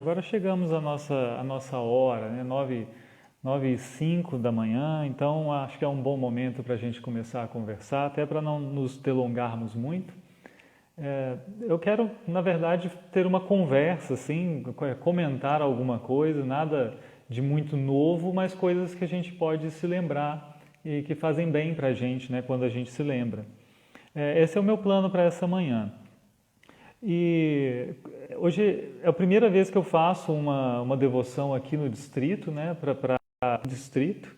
agora chegamos à nossa hora, né? 9h05 da manhã, então acho que é um bom momento para a gente começar a conversar, até para não nos delongarmos muito. Eu quero, na verdade, ter uma conversa, assim, comentar alguma coisa, nada de muito novo, mas coisas que a gente pode se lembrar e que fazem bem para a gente, né, quando a gente se lembra. Esse é o meu plano para essa manhã. E hoje é a primeira vez que eu faço uma devoção aqui no distrito, né, para o distrito.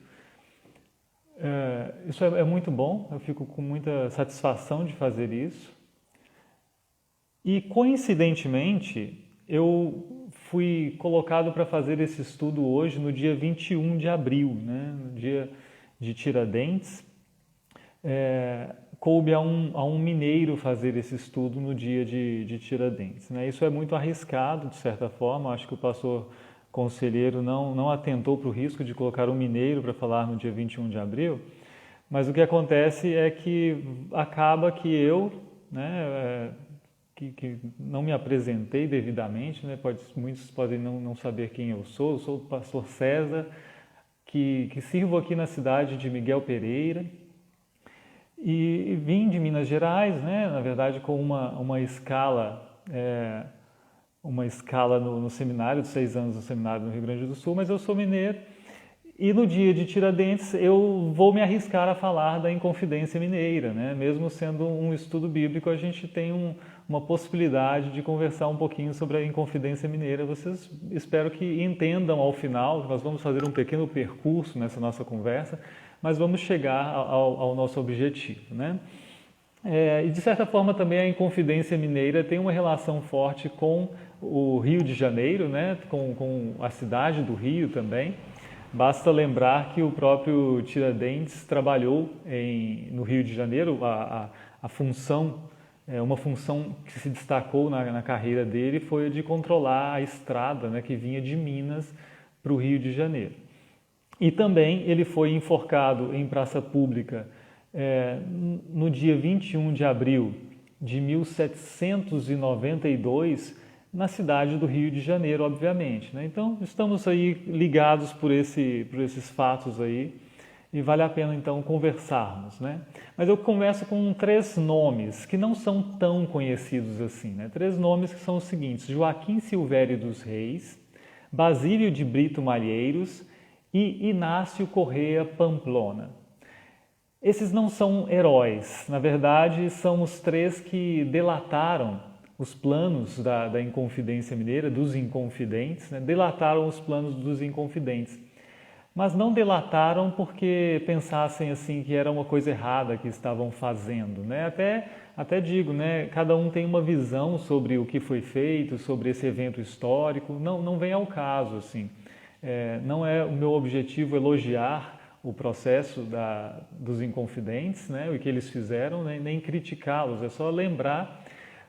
Isso é muito bom, eu fico com muita satisfação de fazer isso. E coincidentemente, eu fui colocado para fazer esse estudo hoje no dia 21 de abril, né, no dia de Tiradentes. Coube a um mineiro fazer esse estudo no dia de Tiradentes, né? Isso é muito arriscado, de certa forma. Acho que o pastor conselheiro não atentou para o risco de colocar um mineiro para falar no dia 21 de abril, mas o que acontece é que acaba que eu, né, que não me apresentei devidamente, né? Muitos podem não saber quem eu sou o pastor César, que sirvo aqui na cidade de Miguel Pereira, e vim de Minas Gerais, né? Na verdade com uma escala no seminário, de 6 anos no seminário no Rio Grande do Sul, mas eu sou mineiro. E no dia de Tiradentes eu vou me arriscar a falar da Inconfidência Mineira, né? Mesmo sendo um estudo bíblico, a gente tem uma possibilidade de conversar um pouquinho sobre a Inconfidência Mineira. Vocês espero que entendam ao final, nós vamos fazer um pequeno percurso nessa nossa conversa, mas vamos chegar ao nosso objetivo, né? E de certa forma também a Inconfidência Mineira tem uma relação forte com o Rio de Janeiro, né? Com a cidade do Rio também. Basta lembrar que o próprio Tiradentes trabalhou no Rio de Janeiro, a função, uma função que se destacou na carreira dele foi a de controlar a estrada, né, que vinha de Minas para o Rio de Janeiro. E também ele foi enforcado em praça pública no dia 21 de abril de 1792, na cidade do Rio de Janeiro, obviamente, né? Então, estamos aí ligados por esses fatos aí e vale a pena, então, conversarmos, né? Mas eu converso com 3 nomes que não são tão conhecidos assim, né? 3 nomes que são os seguintes: Joaquim Silvério dos Reis, Basílio de Brito Malheiros e Inácio Corrêa Pamplona. Esses não são heróis, na verdade, são os 3 que delataram os planos da Inconfidência Mineira, dos Inconfidentes, né? Delataram os planos dos Inconfidentes. Mas não delataram porque pensassem assim que era uma coisa errada que estavam fazendo, né? Até digo, né? Cada um tem uma visão sobre o que foi feito, sobre esse evento histórico. Não vem ao caso, assim. Não é o meu objetivo elogiar o processo dos Inconfidentes, né? O que eles fizeram, né? Nem criticá-los. É só lembrar.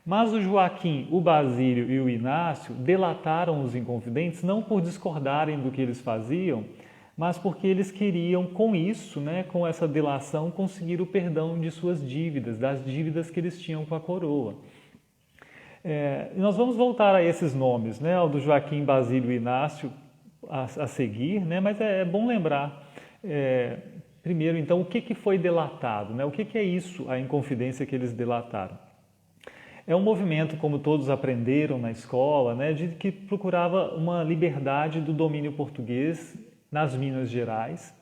Mas o Joaquim, o Basílio e o Inácio delataram os Inconfidentes não por discordarem do que eles faziam, mas porque eles queriam, com isso, né, com essa delação, conseguir o perdão de suas dívidas, das dívidas que eles tinham com a coroa. Nós vamos voltar a esses nomes, né, ao do Joaquim, Basílio e Inácio a seguir, né, mas é bom lembrar, primeiro, então, o que foi delatado, né, o que é isso, a Inconfidência que eles delataram. É um movimento, como todos aprenderam na escola, né, que procurava uma liberdade do domínio português nas Minas Gerais.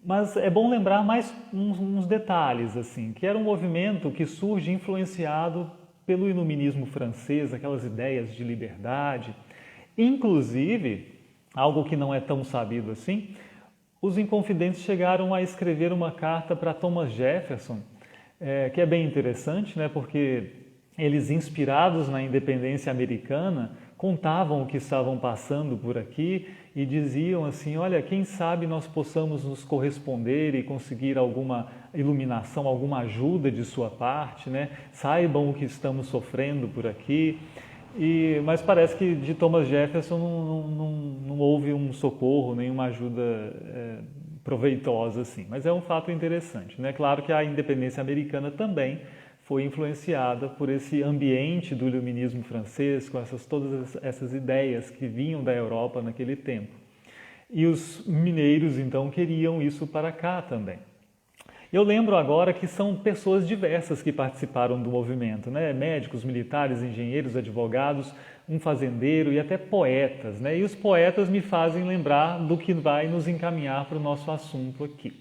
Mas é bom lembrar mais uns detalhes, assim, que era um movimento que surge influenciado pelo iluminismo francês, aquelas ideias de liberdade. Inclusive, algo que não é tão sabido assim, os Inconfidentes chegaram a escrever uma carta para Thomas Jefferson, que é bem interessante, né, porque eles, inspirados na independência americana, contavam o que estavam passando por aqui e diziam assim: olha, quem sabe nós possamos nos corresponder e conseguir alguma iluminação, alguma ajuda de sua parte, né? Saibam o que estamos sofrendo por aqui. Mas parece que de Thomas Jefferson não houve um socorro, nenhuma ajuda proveitosa assim. Mas é um fato interessante, né? Claro que a independência americana também foi influenciada por esse ambiente do iluminismo francês, com todas essas ideias que vinham da Europa naquele tempo. E os mineiros, então, queriam isso para cá também. Eu lembro agora que são pessoas diversas que participaram do movimento, né? Médicos, militares, engenheiros, advogados, um fazendeiro e até poetas, né? E os poetas me fazem lembrar do que vai nos encaminhar para o nosso assunto aqui.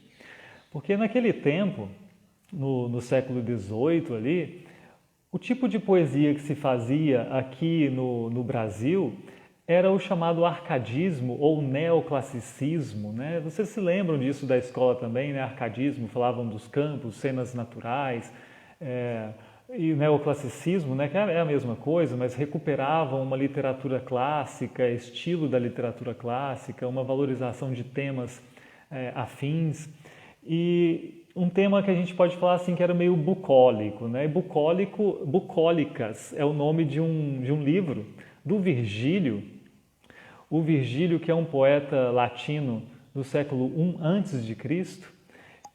Porque naquele tempo, no século XVIII ali, o tipo de poesia que se fazia aqui no Brasil era o chamado arcadismo ou neoclassicismo, né? Vocês se lembram disso da escola também, né? Arcadismo, falavam dos campos, cenas naturais, e o neoclassicismo, né? Que é a mesma coisa, mas recuperavam uma literatura clássica, estilo da literatura clássica, uma valorização de temas afins. E um tema que a gente pode falar assim que era meio bucólico, né? Bucólicas é o nome de um livro do Virgílio. O Virgílio, que é um poeta latino do século I a.C.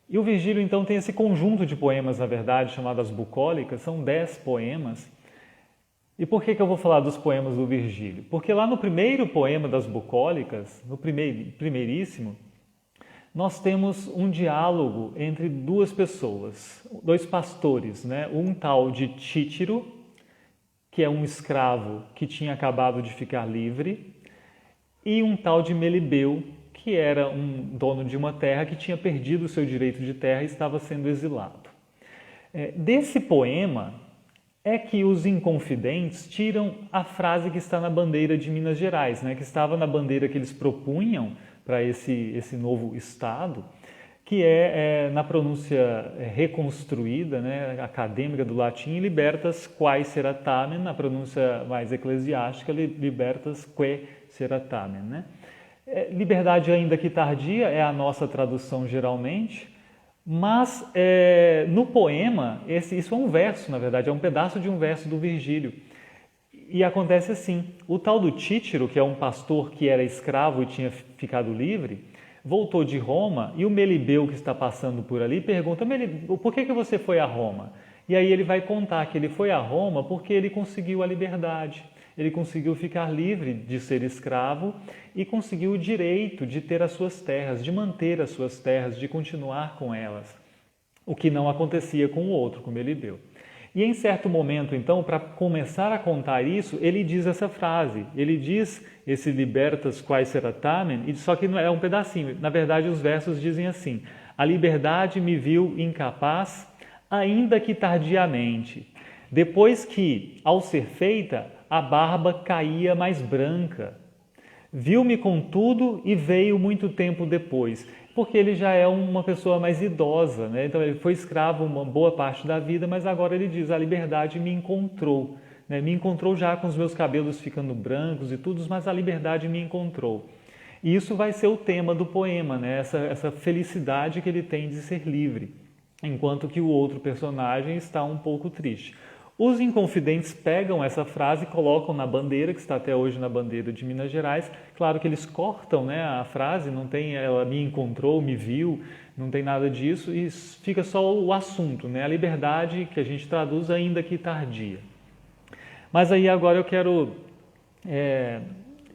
E o Virgílio, então, tem esse conjunto de poemas, na verdade, chamadas bucólicas, são 10 poemas. E por que eu vou falar dos poemas do Virgílio? Porque lá no primeiro poema das bucólicas, no primeiríssimo, nós temos um diálogo entre duas pessoas, dois pastores, né? Um tal de Títiro, que é um escravo que tinha acabado de ficar livre, e um tal de Melibeu, que era um dono de uma terra que tinha perdido o seu direito de terra e estava sendo exilado. Desse poema é que os Inconfidentes tiram a frase que está na bandeira de Minas Gerais, né? Que estava na bandeira que eles propunham para esse novo Estado, que na pronúncia reconstruída, né, acadêmica do latim, libertas quae seratamen, na pronúncia mais eclesiástica, libertas que seratamen. Né? Liberdade ainda que tardia é a nossa tradução geralmente, mas no poema, isso é um verso, na verdade, é um pedaço de um verso do Virgílio. E acontece assim, o tal do Títiro, que é um pastor que era escravo e tinha ficado livre, voltou de Roma e o Melibeu, que está passando por ali, pergunta: Melibeu, por que você foi a Roma? E aí ele vai contar que ele foi a Roma porque ele conseguiu a liberdade, ele conseguiu ficar livre de ser escravo e conseguiu o direito de ter as suas terras, de manter as suas terras, de continuar com elas, o que não acontecia com o outro, com o Melibeu. E em certo momento, então, para começar a contar isso, ele diz essa frase, ele diz esse libertas quae seratamen, só que não é um pedacinho, na verdade os versos dizem assim: a liberdade me viu incapaz, ainda que tardiamente, depois que, ao ser feita, a barba caía mais branca. Viu-me contudo e veio muito tempo depois, porque ele já é uma pessoa mais idosa, né? Então ele foi escravo uma boa parte da vida, mas agora ele diz: a liberdade me encontrou, né? Me encontrou já com os meus cabelos ficando brancos e tudo, mas a liberdade me encontrou. E isso vai ser o tema do poema, né? Essa felicidade que ele tem de ser livre, enquanto que o outro personagem está um pouco triste. Os Inconfidentes pegam essa frase e colocam na bandeira, que está até hoje na bandeira de Minas Gerais. Claro que eles cortam, né, a frase, não tem ela me encontrou, me viu, não tem nada disso, e fica só o assunto, né, a liberdade, que a gente traduz ainda que tardia. Mas aí agora eu quero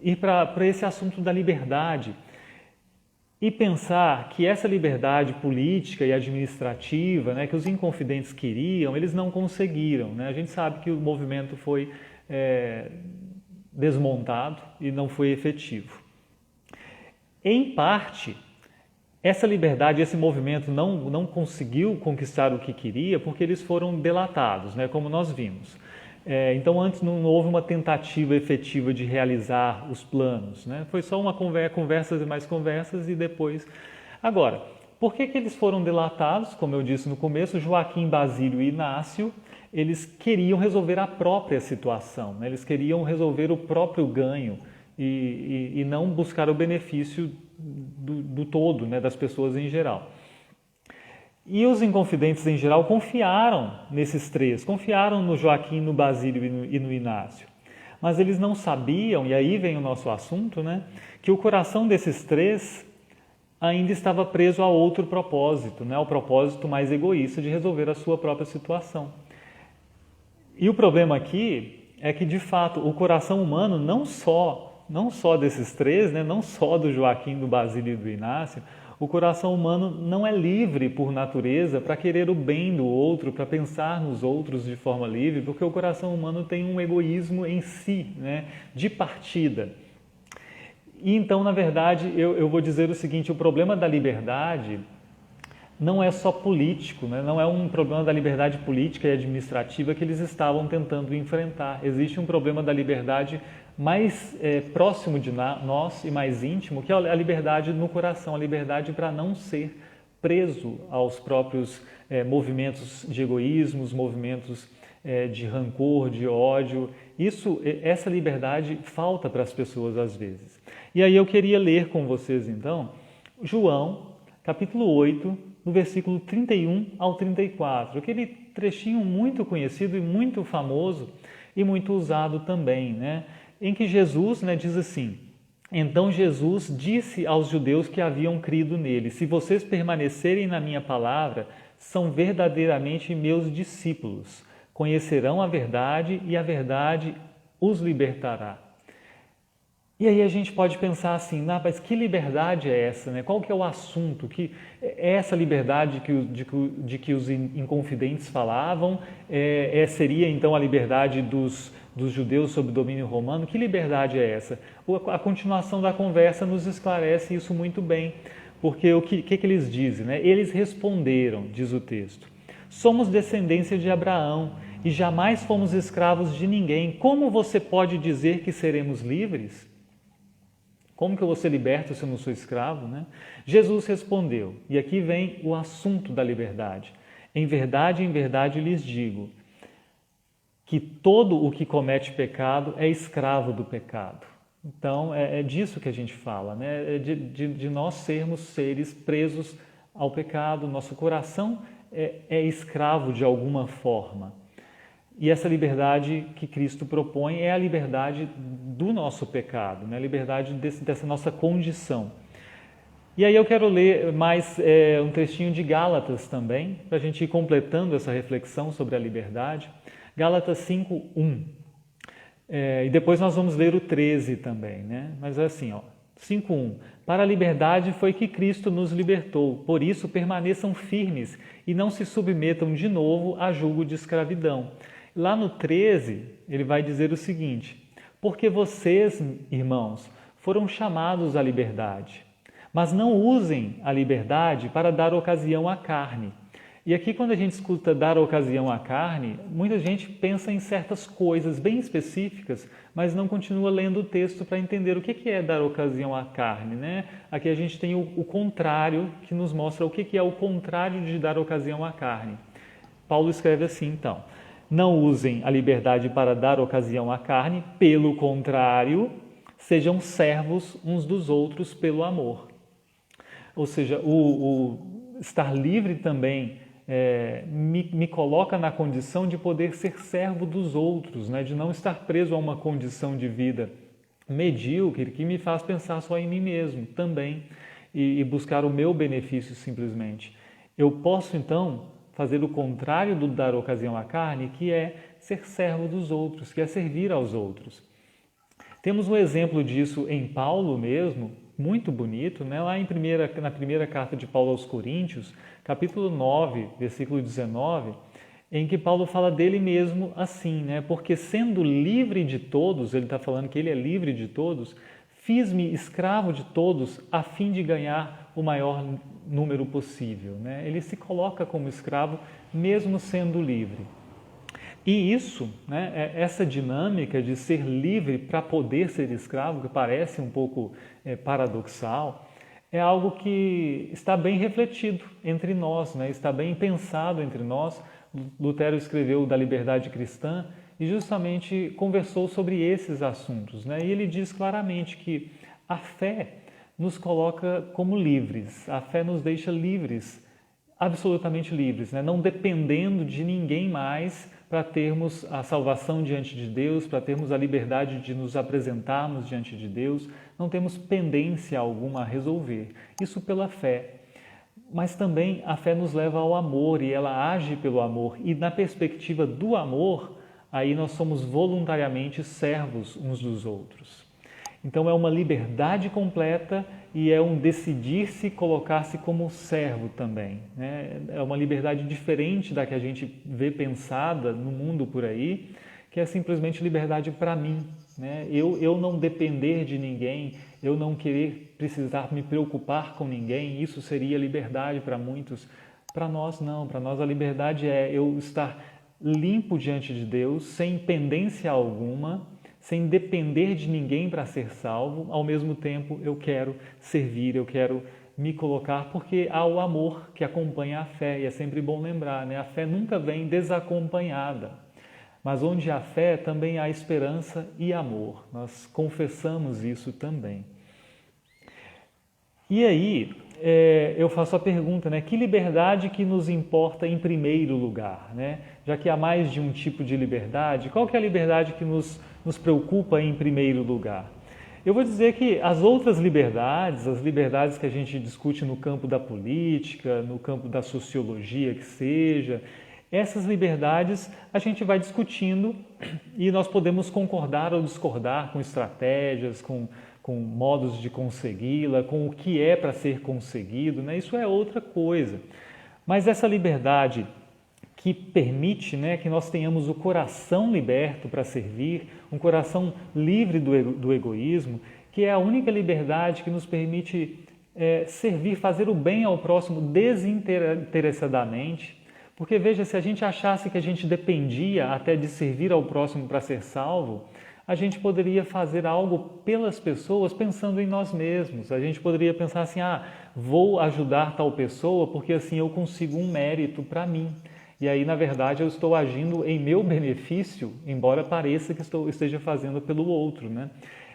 ir para esse assunto da liberdade e pensar que essa liberdade política e administrativa, né, que os Inconfidentes queriam, eles não conseguiram. Né? A gente sabe que o movimento foi desmontado e não foi efetivo. Em parte, essa liberdade, esse movimento não conseguiu conquistar o que queria porque eles foram delatados, né, como nós vimos. Então, antes não houve uma tentativa efetiva de realizar os planos, né? Foi só uma conversas e mais conversas e depois... Agora, por que eles foram delatados? Como eu disse no começo, Joaquim, Basílio e Inácio, eles queriam resolver a própria situação, né? Eles queriam resolver o próprio ganho e não buscar o benefício do todo, né? Das pessoas em geral. E os Inconfidentes, em geral, confiaram nesses três, confiaram no Joaquim, no Basílio e no Inácio. Mas eles não sabiam, e aí vem o nosso assunto, né, que o coração desses três ainda estava preso a outro propósito, né, ao propósito mais egoísta de resolver a sua própria situação. E o problema aqui é que, de fato, o coração humano, não só desses três, né, não só do Joaquim, do Basílio e do Inácio, o coração humano não é livre por natureza para querer o bem do outro, para pensar nos outros de forma livre, porque o coração humano tem um egoísmo em si, né, de partida. E então, na verdade, eu vou dizer o seguinte, o problema da liberdade não é só político, né? Não é um problema da liberdade política e administrativa que eles estavam tentando enfrentar. Existe um problema da liberdade mais próximo de nós e mais íntimo, que é a liberdade no coração, a liberdade para não ser preso aos próprios movimentos de egoísmos, movimentos de rancor, de ódio. Essa liberdade falta para as pessoas às vezes. E aí eu queria ler com vocês então, João, capítulo 8, no versículo 31 ao 34, aquele trechinho muito conhecido e muito famoso e muito usado também, né? Em que Jesus, né, diz assim: então Jesus disse aos judeus que haviam crido nele: se vocês permanecerem na minha palavra, são verdadeiramente meus discípulos, conhecerão a verdade e a verdade os libertará. E aí a gente pode pensar assim, mas que liberdade é essa? Né? Qual que é o assunto? Que é essa liberdade de que os inconfidentes falavam? Seria então a liberdade dos judeus sob domínio romano? Que liberdade é essa? A continuação da conversa nos esclarece isso muito bem, porque o que eles dizem? Né? Eles responderam, diz o texto, somos descendência de Abraão e jamais fomos escravos de ninguém. Como você pode dizer que seremos livres? Como que eu vou ser liberto se eu não sou escravo, né? Jesus respondeu, e aqui vem o assunto da liberdade. Em verdade lhes digo, que todo o que comete pecado é escravo do pecado. Então, é disso que a gente fala, né? De nós sermos seres presos ao pecado, nosso coração é escravo de alguma forma. E essa liberdade que Cristo propõe é a liberdade do nosso pecado, né? A liberdade dessa nossa condição. E aí eu quero ler mais um trechinho de Gálatas também, para a gente ir completando essa reflexão sobre a liberdade. Gálatas 5:1. E depois nós vamos ler o 13 também, né? Mas é assim, 5:1. Para a liberdade foi que Cristo nos libertou, por isso permaneçam firmes e não se submetam de novo a julgo de escravidão. Lá no 13, ele vai dizer o seguinte: porque vocês, irmãos, foram chamados à liberdade, mas não usem a liberdade para dar ocasião à carne. E aqui, quando a gente escuta dar ocasião à carne, muita gente pensa em certas coisas bem específicas, mas não continua lendo o texto para entender o que é dar ocasião à carne, né? Aqui a gente tem o contrário, que nos mostra o que é o contrário de dar ocasião à carne. Paulo escreve assim, então: não usem a liberdade para dar ocasião à carne, pelo contrário, sejam servos uns dos outros pelo amor. Ou seja, o estar livre também me coloca na condição de poder ser servo dos outros, né? De não estar preso a uma condição de vida medíocre que me faz pensar só em mim mesmo também e buscar o meu benefício simplesmente. Eu posso então fazer o contrário do dar ocasião à carne, que é ser servo dos outros, que é servir aos outros. Temos um exemplo disso em Paulo mesmo, muito bonito, né? Lá na primeira carta de Paulo aos Coríntios, capítulo 9, versículo 19, em que Paulo fala dele mesmo assim, né? Porque sendo livre de todos, ele está falando que ele é livre de todos, fiz-me escravo de todos a fim de ganhar o maior número possível, né? Ele se coloca como escravo mesmo sendo livre. E isso, né, essa dinâmica de ser livre para poder ser escravo, que parece um pouco paradoxal, é algo que está bem refletido entre nós, né? Está bem pensado entre nós. Lutero escreveu da liberdade cristã e justamente conversou sobre esses assuntos, né? E ele diz claramente que a fé nos coloca como livres, a fé nos deixa livres, absolutamente livres, né? Não dependendo de ninguém mais para termos a salvação diante de Deus, para termos a liberdade de nos apresentarmos diante de Deus, não temos pendência alguma a resolver. Isso pela fé. Mas também a fé nos leva ao amor e ela age pelo amor. E na perspectiva do amor, aí nós somos voluntariamente servos uns dos outros. Então é uma liberdade completa e é um decidir-se colocar-se como servo também, né? É uma liberdade diferente da que a gente vê pensada no mundo por aí, que é simplesmente liberdade para mim, né? Eu não depender de ninguém, eu não querer precisar me preocupar com ninguém, isso seria liberdade para muitos. Para nós não, para nós a liberdade é eu estar limpo diante de Deus, sem pendência alguma, sem depender de ninguém para ser salvo. Ao mesmo tempo eu quero servir, eu quero me colocar, porque há o amor que acompanha a fé, e é sempre bom lembrar, né? A fé nunca vem desacompanhada, mas onde há fé também há esperança e amor, nós confessamos isso também. E aí, eu faço a pergunta, né? Que liberdade que nos importa em primeiro lugar, né? Já que há mais de um tipo de liberdade, qual que é a liberdade que nos preocupa em primeiro lugar? Eu vou dizer que as outras liberdades, as liberdades que a gente discute no campo da política, no campo da sociologia que seja, essas liberdades a gente vai discutindo e nós podemos concordar ou discordar com estratégias, com modos de consegui-la, com o que é para ser conseguido, né? Isso é outra coisa. Mas essa liberdade que permite, né, que nós tenhamos o coração liberto para servir, um coração livre do egoísmo, que é a única liberdade que nos permite servir, fazer o bem ao próximo desinteressadamente. Porque veja, se a gente achasse que a gente dependia até de servir ao próximo para ser salvo, a gente poderia fazer algo pelas pessoas pensando em nós mesmos. A gente poderia pensar assim, vou ajudar tal pessoa porque assim eu consigo um mérito para mim. E aí, na verdade, eu estou agindo em meu benefício, embora pareça que esteja fazendo pelo outro, né?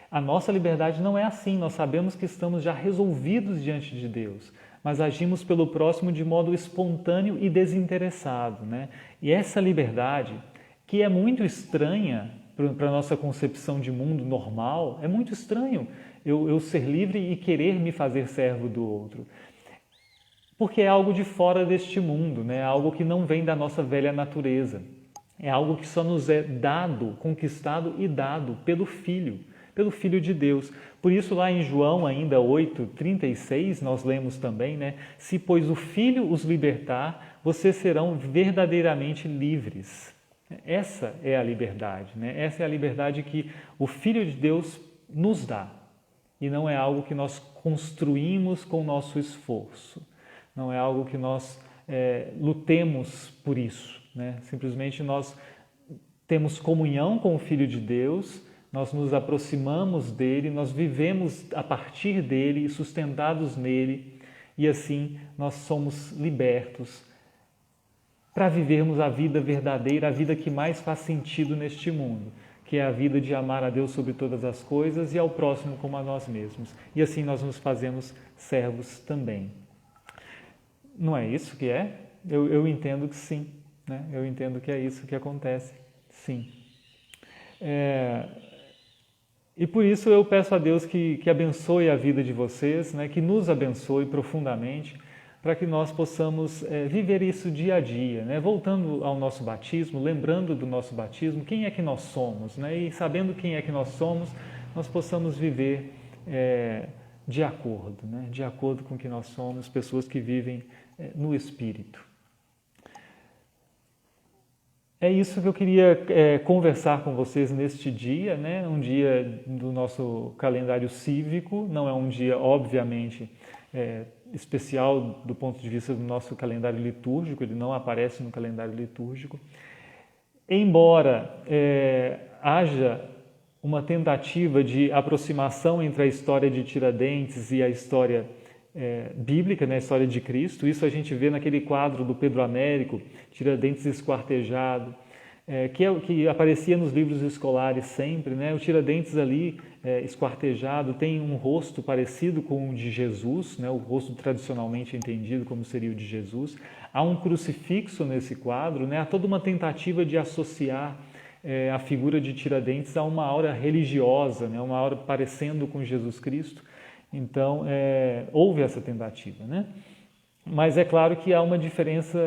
A nossa liberdade não é assim, nós sabemos que estamos já resolvidos diante de Deus, mas agimos pelo próximo de modo espontâneo e desinteressado, né? E essa liberdade, que é muito estranha para a nossa concepção de mundo normal, é muito estranho eu ser livre e querer me fazer servo do outro. Porque é algo de fora deste mundo, né? É algo que não vem da nossa velha natureza. É algo que só nos é dado, conquistado e dado pelo Filho de Deus. Por isso lá em João ainda 8:36 nós lemos também, né? Se pois o Filho os libertar, vocês serão verdadeiramente livres. Essa é a liberdade, né? Essa é a liberdade que o Filho de Deus nos dá. E não é algo que nós construímos com o nosso esforço. Não é algo que nós lutemos por isso, né? Simplesmente nós temos comunhão com o Filho de Deus, nós nos aproximamos dele, nós vivemos a partir dele, sustentados nele, e assim nós somos libertos para vivermos a vida verdadeira, a vida que mais faz sentido neste mundo, que é a vida de amar a Deus sobre todas as coisas e ao próximo como a nós mesmos. E assim nós nos fazemos servos também. Não é isso que é? Eu entendo que sim, né? Eu entendo que é isso que acontece, sim. E por isso eu peço a Deus que abençoe a vida de vocês, né? Que nos abençoe profundamente, para que nós possamos viver isso dia a dia, né? Voltando ao nosso batismo, lembrando do nosso batismo, quem é que nós somos, né? E sabendo quem é que nós somos, nós possamos viver de acordo, né? De acordo com o que nós somos, pessoas que vivem no Espírito. É isso que eu queria conversar com vocês neste dia, né? Um dia do nosso calendário cívico, não é um dia, obviamente, especial do ponto de vista do nosso calendário litúrgico, ele não aparece no calendário litúrgico. Embora haja uma tentativa de aproximação entre a história de Tiradentes e a história bíblica, né, a história de Cristo, isso a gente vê naquele quadro do Pedro Américo, Tiradentes esquartejado, que aparecia nos livros escolares sempre, né? O Tiradentes ali, esquartejado, tem um rosto parecido com o de Jesus, né? O rosto tradicionalmente entendido como seria o de Jesus. Há um crucifixo nesse quadro, né? Há toda uma tentativa de associar a figura de Tiradentes a uma aura religiosa, né? Uma aura parecendo com Jesus Cristo. Então, houve essa tentativa, né? Mas é claro que há uma diferença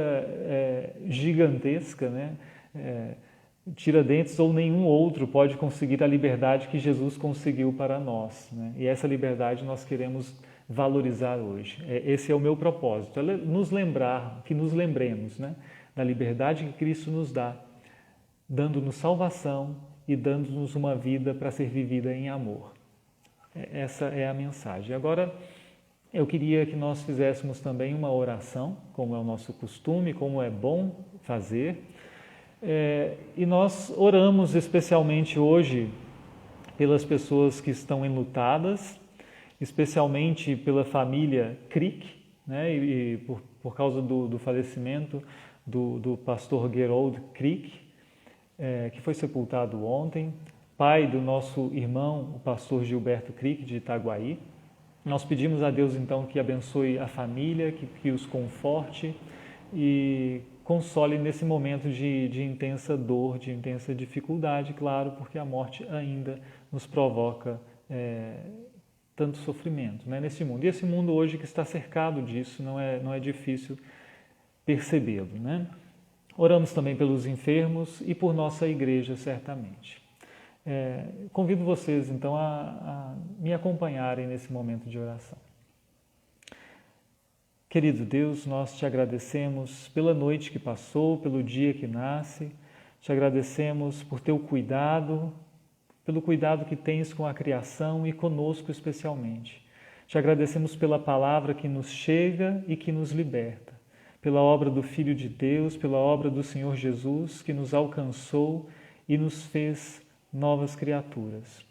gigantesca, né? Tiradentes ou nenhum outro pode conseguir a liberdade que Jesus conseguiu para nós, né? E essa liberdade nós queremos valorizar hoje. Esse é o meu propósito, é nos lembrar, que nos lembremos, né, da liberdade que Cristo nos dá, dando-nos salvação e dando-nos uma vida para ser vivida em amor. Essa é a mensagem. Agora, eu queria que nós fizéssemos também uma oração, como é o nosso costume, como é bom fazer. E nós oramos especialmente hoje pelas pessoas que estão enlutadas, especialmente pela família Crick, né, e por causa do falecimento do pastor Gerold Crick, que foi sepultado ontem, pai do nosso irmão, o pastor Gilberto Crick, de Itaguaí. Nós pedimos a Deus então que abençoe a família, que os conforte e console nesse momento de intensa dor, de intensa dificuldade, claro, porque a morte ainda nos provoca tanto sofrimento, né, nesse mundo. E esse mundo hoje que está cercado disso, não é difícil percebê-lo, né? Oramos também pelos enfermos e por nossa igreja, certamente. Convido vocês, então, a me acompanharem nesse momento de oração. Querido Deus, nós te agradecemos pela noite que passou, pelo dia que nasce, te agradecemos por teu cuidado, pelo cuidado que tens com a criação e conosco especialmente. Te agradecemos pela palavra que nos chega e que nos liberta, pela obra do Filho de Deus, pela obra do Senhor Jesus, que nos alcançou e nos fez novas criaturas.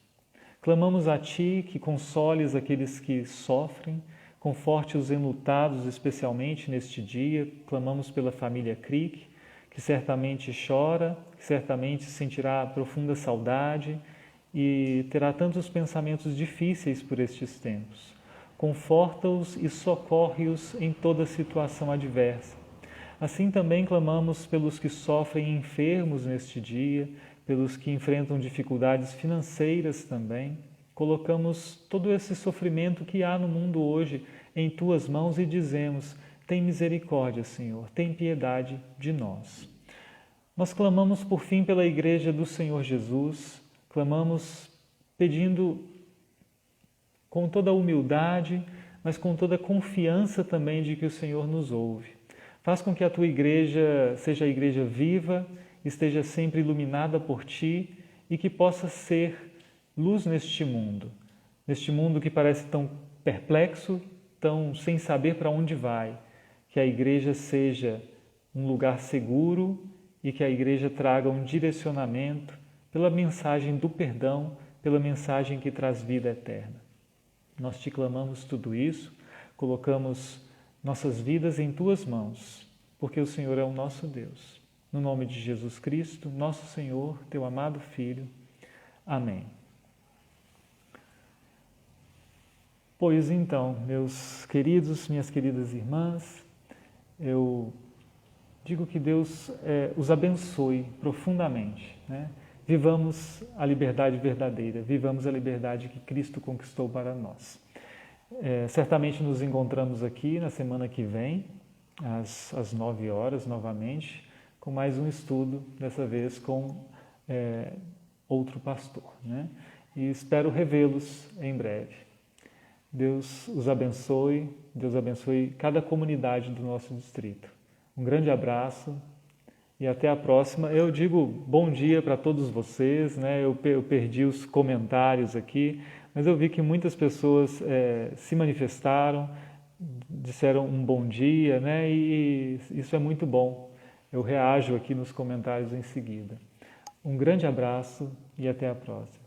Clamamos a Ti que consoles aqueles que sofrem, conforte os enlutados, especialmente neste dia. Clamamos pela família Crick, que certamente chora, que certamente sentirá profunda saudade e terá tantos pensamentos difíceis por estes tempos. Conforta-os e socorre-os em toda situação adversa. Assim também clamamos pelos que sofrem enfermos neste dia, pelos que enfrentam dificuldades financeiras também. Colocamos todo esse sofrimento que há no mundo hoje em Tuas mãos e dizemos: tem misericórdia, Senhor, tem piedade de nós. Nós clamamos por fim pela Igreja do Senhor Jesus, clamamos pedindo com toda a humildade, mas com toda a confiança também de que o Senhor nos ouve. Faz com que a Tua Igreja seja a Igreja viva, esteja sempre iluminada por Ti e que possa ser luz neste mundo que parece tão perplexo, tão sem saber para onde vai. Que a Igreja seja um lugar seguro e que a Igreja traga um direcionamento pela mensagem do perdão, pela mensagem que traz vida eterna. Nós Te clamamos tudo isso, colocamos nossas vidas em Tuas mãos, porque o Senhor é o nosso Deus. No nome de Jesus Cristo, nosso Senhor, Teu amado Filho. Amém. Pois então, meus queridos, minhas queridas irmãs, eu digo que Deus os abençoe profundamente, né? Vivamos a liberdade verdadeira, vivamos a liberdade que Cristo conquistou para nós. Certamente nos encontramos aqui na semana que vem, às 9 horas novamente, com mais um estudo, dessa vez com outro pastor, né? E espero revê-los em breve. Deus os abençoe, Deus abençoe cada comunidade do nosso distrito. Um grande abraço e até a próxima. Eu digo bom dia para todos vocês, né? Eu perdi os comentários aqui, mas eu vi que muitas pessoas se manifestaram, disseram um bom dia, né? E isso é muito bom. Eu reajo aqui nos comentários em seguida. Um grande abraço e até a próxima.